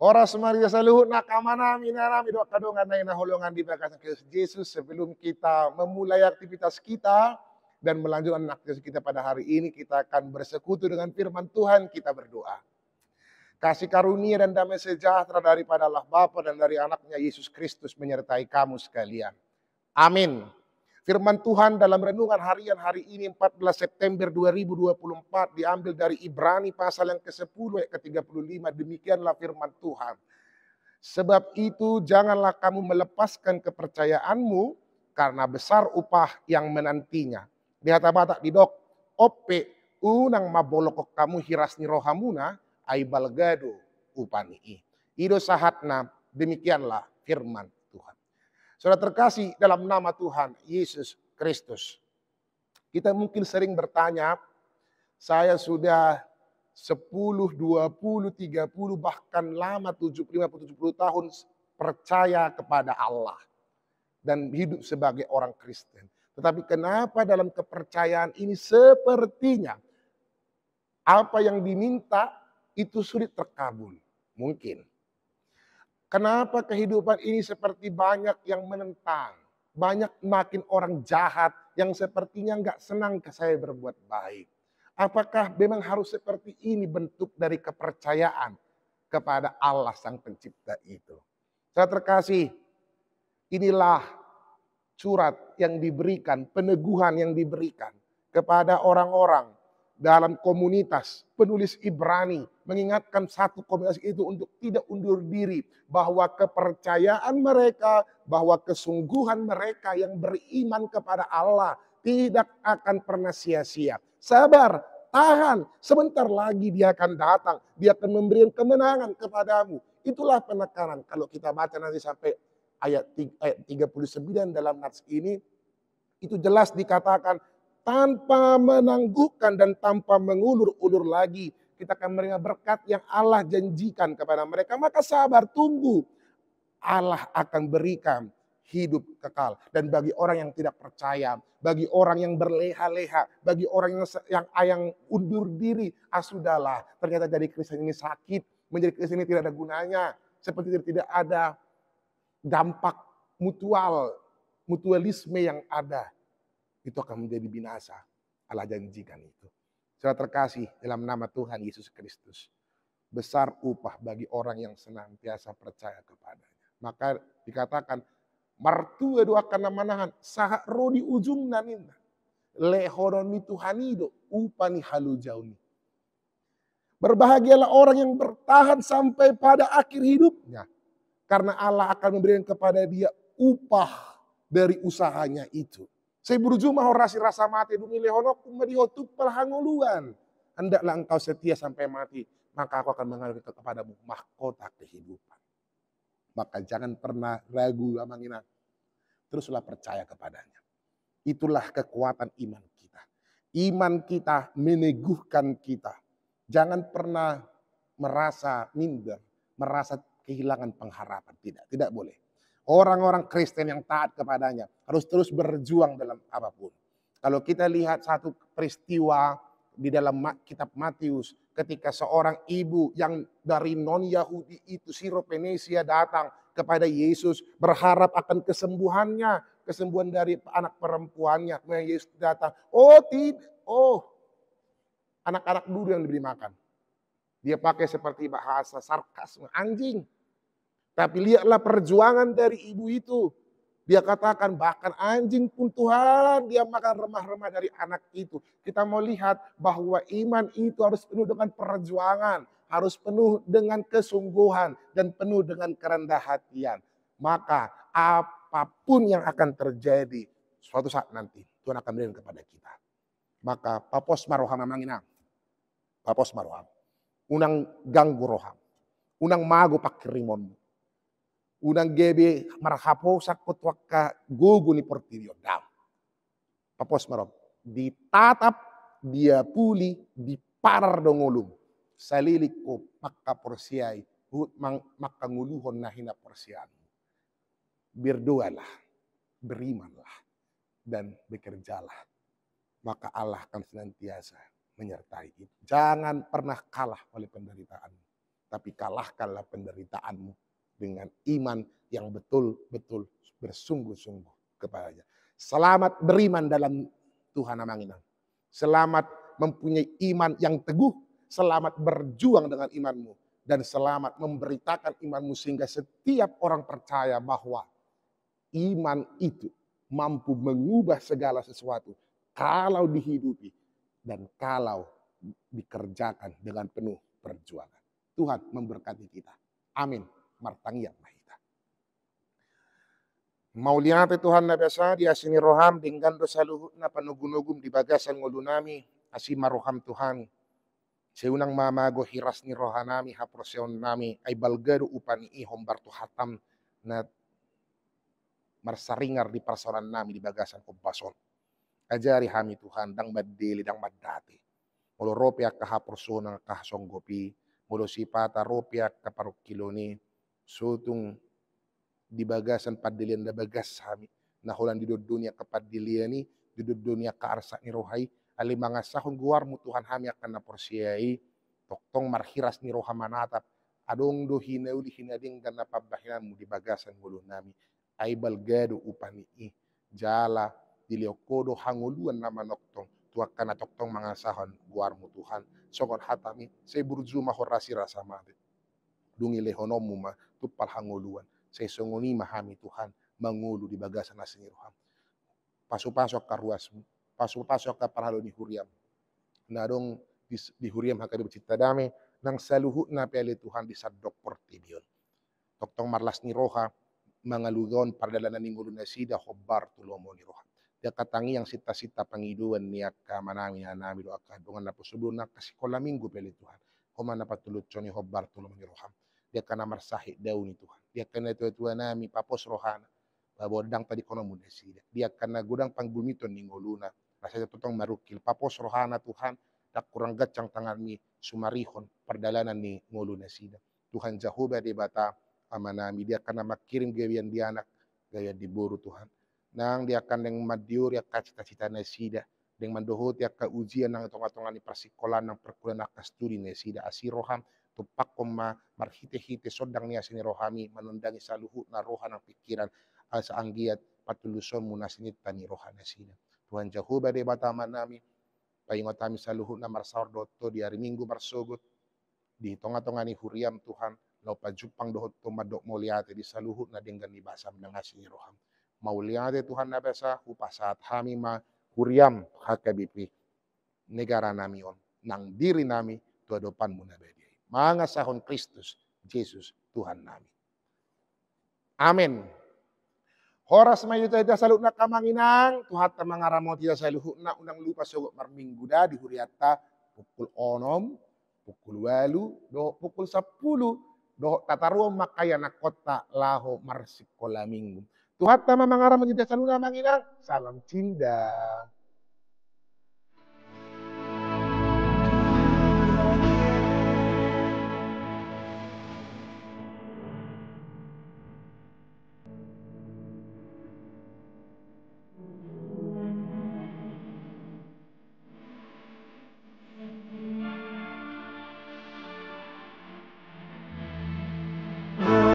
Oras Maria saluhut nakamana minarami doa kadongan na inaholongan di bagas Kristus Yesus. Sebelum kita memulai aktivitas kita dan melanjutkan aktivitas kita pada hari ini, kita akan bersekutu dengan firman Tuhan. Kita berdoa. Kasih karunia dan damai sejahtera daripada Allah Bapa dan dari anaknya Yesus Kristus menyertai kamu sekalian. Amin. Firman Tuhan dalam renungan harian hari ini 14 September 2024 diambil dari Ibrani pasal yang ke-10 ayat ke-35. Demikianlah firman Tuhan. Sebab itu janganlah kamu melepaskan kepercayaanmu karena besar upah yang menantinya. Di hata-bata di dok ope unang mabolokok kamu hirasni rohamuna ay balgado upani. Ido sahatna demikianlah firman Tuhan. Saudara terkasih dalam nama Tuhan Yesus Kristus. Kita mungkin sering bertanya, saya sudah 10, 20, 30 bahkan lama 70 tahun percaya kepada Allah. Dan hidup sebagai orang Kristen. Tetapi kenapa dalam kepercayaan ini sepertinya apa yang diminta itu sulit terkabul? Mungkin. Kenapa kehidupan ini seperti banyak yang menentang. Banyak makin orang jahat yang sepertinya nggak senang ke saya berbuat baik. Apakah memang harus seperti ini bentuk dari kepercayaan kepada Allah Sang Pencipta itu? Saya terkasih, inilah surat yang diberikan, peneguhan yang diberikan kepada orang-orang dalam komunitas penulis Ibrani, mengingatkan satu komunitas itu untuk tidak undur diri, bahwa kepercayaan mereka, bahwa kesungguhan mereka yang beriman kepada Allah tidak akan pernah sia-sia. Sabar, tahan, sebentar lagi dia akan datang, dia akan memberikan kemenangan kepadamu. Itulah penekanan. Kalau kita baca nanti sampai ayat 39 dalam nats ini, itu jelas dikatakan, tanpa menangguhkan dan tanpa mengulur-ulur lagi, kita akan menerima berkat yang Allah janjikan kepada mereka. Maka sabar, tunggu. Allah akan berikan hidup kekal. Dan bagi orang yang tidak percaya, bagi orang yang berleha-leha, bagi orang yang undur diri, sudahlah, ternyata jadi Kristen ini sakit, menjadi Kristen ini tidak ada gunanya, seperti tidak ada dampak mutualisme yang ada. Itu akan menjadi binasa. Allah janjikan itu. Saudara terkasih dalam nama Tuhan Yesus Kristus. Besar upah bagi orang yang senantiasa percaya kepadanya. Maka dikatakan, martua doakan manahan, saha rodi ujung naninna. Lehoroni Tuhanido, upani halu jauni. Berbahagialah orang yang bertahan sampai pada akhir hidupnya. Karena Allah akan memberikan kepada dia upah dari usahanya itu. Saya berjumah orasi rasa mati dumi lehonokum madihotuk perhanguluan. Hendaklah engkau setia sampai mati, maka aku akan mengambil kepadamu mahkota kehidupan. Maka jangan pernah ragu amangina. Teruslah percaya kepadanya. Itulah kekuatan iman kita. Iman kita meneguhkan kita. Jangan pernah merasa minder, merasa kehilangan pengharapan. Tidak boleh. Orang-orang Kristen yang taat kepadanya harus terus berjuang dalam apapun. Kalau kita lihat satu peristiwa di dalam kitab Matius, ketika seorang ibu yang dari non-Yahudi itu, Siropenesia, datang kepada Yesus berharap akan kesembuhannya, kesembuhan dari anak perempuannya. Kemudian Yesus datang, anak-anak dulu yang diberi makan. Dia pakai seperti bahasa sarkasme, anjing. Tapi lihatlah perjuangan dari ibu itu. Dia katakan bahkan anjing pun Tuhan dia makan remah-remah dari anak itu. Kita mau lihat bahwa iman itu harus penuh dengan perjuangan. Harus penuh dengan kesungguhan dan penuh dengan kerendah hatian. Maka apapun yang akan terjadi suatu saat nanti Tuhan akan berikan kepada kita. Maka papos maroham amanginang. Papos maroham. Unang ganggu roham. Unang mago pakirimonmu. Unang gebe marhapo sakot waka gugu ni portirio dam. Papos marom. Ditatap, dia puli, diparar dongolum. Salilik ko maka porsiai, maka nguluhon na hina porsian. Berdoalah, berimanlah, dan bekerjalah. Maka Allah akan senantiasa menyertai itu. Jangan pernah kalah oleh penderitaan. tapi kalahkanlah penderitaanmu dengan iman yang betul-betul bersungguh-sungguh kepadanya. Selamat beriman dalam Tuhan Amanginang. Selamat mempunyai iman yang teguh. Selamat berjuang dengan imanmu. Dan selamat memberitakan imanmu sehingga setiap orang percaya bahwa iman itu mampu mengubah segala sesuatu kalau dihidupi dan kalau dikerjakan dengan penuh perjuangan. Tuhan memberkati kita. Amin. Martangian mahita. Mauliate Tuhan na biasa di asini roham dengan dosa luhut na panugunugum di bagasan ngulunami asima roham Tuhan. Seunang mamago hiras ni rohanami haproseon nami ay balgado upani ihom bartu hatam na marsaringar di persoalan nami di bagasan kompason. Ajari hami Tuhan dang madili dang madati. Molo ropia kahaprosona kahasonggopi. Molo sipata ropia kaparukiloni. Sutung di bagasan padilian da bagas hami. Nahulan di dunia kepadilian ni. Di dunia kaarsa ni rohai. Ali mga sahong guwarmu Tuhan hami akan naporsiai. Toktong marhiras ni roha manatap. Adong do hinauli hinading dan napabahinamu di bagasan mulo nami. Ay balgado upani jala diliokodo hanguluan nama noktong. Tuakan na toktong mga sahon guwarmu Tuhan. Sokon hatami. Say burjuma horasi rasa mati. Dungi lehonomu ma tupal hanguluan. Say songoni mahami Tuhan. Mangulu di bagasan asini roham. Pasok-pasok ka ruasmu. Pasok-pasok ka paralo ni Huriam. Narong di Huriam hakadi bercita dami. Nang saluhut na pele Tuhan di sadok portibion. Toktong marlas ni roha. Mangalugon pardalanan ni ngulu na sida hobar tulomo ni roha. Dia katangi yang sita-sita pangiduan ni akka manami na nami do akka. Dungan na po sebelum na kasikola minggu pele Tuhan. Koma na patulot ni hobar tulomo ni roha. Dia kana marsahi daw ni Tuhan. Dia kana tuwa nami papos rohana. Babodang tadi kono muna sida. Dia kana gudang panggumiton ni nguluna. Rasanya tutong marukil. Papos rohana Tuhan. Tak kurang gacang tangan ni sumarihon. Perdalanan ni nguluna sida. Tuhan Jehovah di bata amanami. Dia kana makirim gawian di anak. Gaya diburu Tuhan. Nang dia akan yang madiur ya cita-cita na sida. Deng mandohot ya ka ujian nang itong-atongan ni persikolan ng perkulan na kastudi na sida. Asiroham. Tupak koma marhite-hite sodang niya sini rohami. Manundangi sa luhut na roha ng pikiran. Sa anggiat patuluson muna sinita ni roha na sida. Tuhan Jehovah di bata amanami. Paingot kami sa luhut na marsahor doto di hari Minggu marsugot. Di tonga-tonga ni Huriam Tuhan. Lau pajupang dohot tumadok mauliate di saluhut na dinggan ni basam ng asini roham. Mauliate Tuhan na besa upasat hami ma Huriam hakabipi negara nami on. Nang diri nami tuadopan mo na bedi. Mga sahon Kristus, Jesus, Tuhan nami. Amen. Horas may ito sa luhut na kamanginang, tuhat na mga ramo tida sa luhut na unang lupa sugot marminggu da di huriata pukul 6, pukul 8, pukul 10, do tataruang makaya na kota laho marsikola minggu. Tuhat na mga ramo tida sa luhut na manginang, salam cinda.